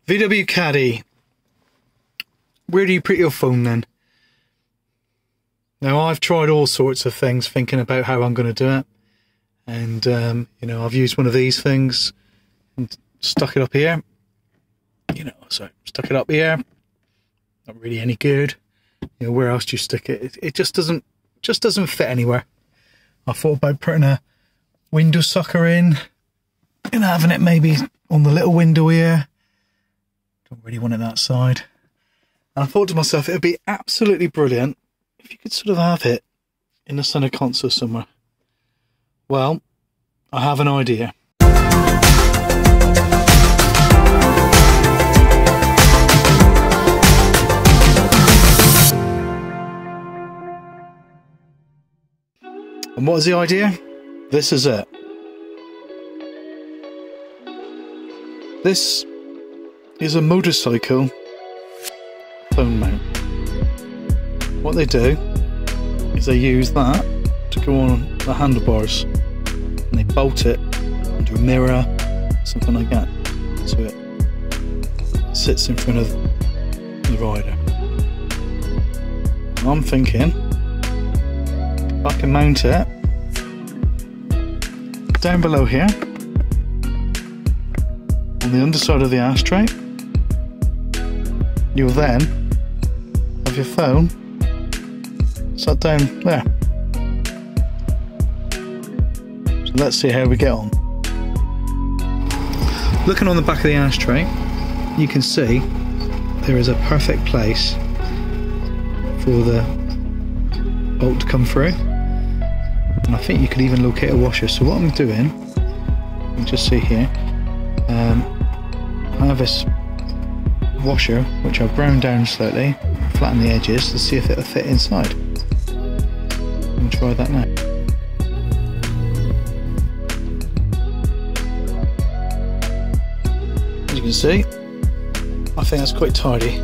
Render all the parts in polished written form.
VW Caddy. Where do you put your phone then? Now, I've tried all sorts of things thinking about how I'm going to do it. And, you know, I've used one of these things and stuck it up here. You know, so stuck it up here. Not really any good. You know, where else do you stick it? It just doesn't fit anywhere. I thought about putting a window sucker in and having it maybe on the little window here. Don't really want it that side. And I thought to myself, it would be absolutely brilliant if you could sort of have it in the centre console somewhere. Well, I have an idea. And what is the idea? This is it. This is a motorcycle phone mount. What they do is they use that to go on the handlebars and they bolt it onto a mirror, something like that, so it sits in front of the rider. I'm thinking I can mount it down below here on the underside of the ashtray. You'll then have your phone sat down there. So let's see how we get on. Looking on the back of the ashtray, you can see there is a perfect place for the bolt to come through. And I think you could even locate a washer. So what I'm doing, you can just see here, I have this washer which I've ground down slightly, flatten the edges to see if it'll fit inside. And try that now. As you can see, I think that's quite tidy.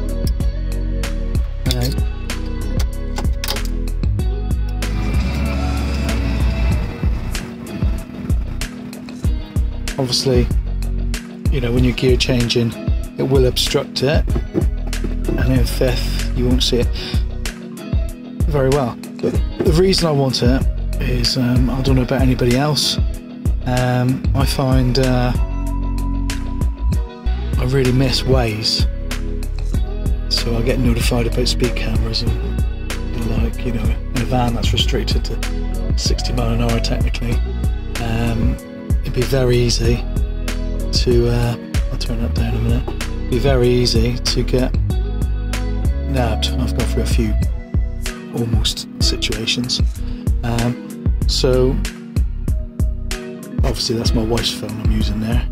Obviously, you know, when you're gear changing, it will obstruct it, and in fifth, you won't see it very well. But the reason I want it is, I don't know about anybody else, I find I really miss ways, so I get notified about speed cameras and like, you know, in a van that's restricted to 60 mile an hour technically. It'd be very easy to, I'll turn that down a minute, it'd be very easy to get nabbed. I've gone through a few almost situations. So obviously that's my wife's phone I'm using there.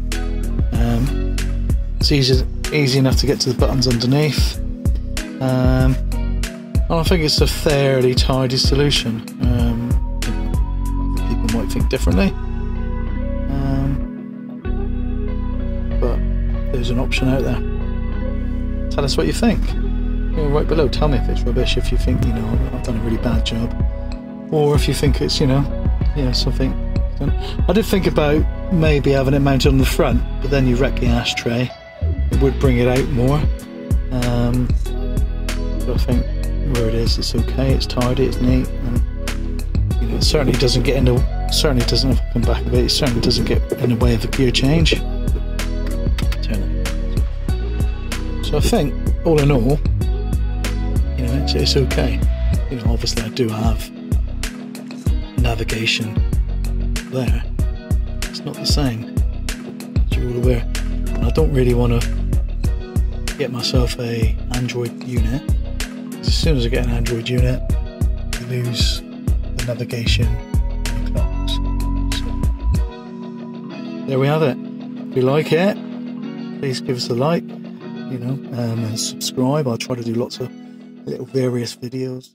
It's easy enough to get to the buttons underneath. And I think it's a fairly tidy solution. People might think differently. But there's an option out there. Tell us what you think. You know, right below, tell me if it's rubbish, if you think, you know, I've done a really bad job, or if you think it's, you know, something. I did think about maybe having it mounted on the front, but then you wreck the ashtray. It would bring it out more. But I think where it is, it's okay. It's tidy, it's neat, and you know, it certainly doesn't get in the. Certainly doesn't. If I come back a bit, it certainly doesn't get in the way of a gear change. Turn it. So I think, all in all, you know, it's okay. You know, obviously I do have navigation there. It's not the same, as you're all aware. And I don't really want to get myself a Android unit. As soon as I get an Android unit, I lose the navigation and the clocks. So, there we have it. If you like it, please give us a like, you know, and subscribe. I'll try to do lots of little various videos.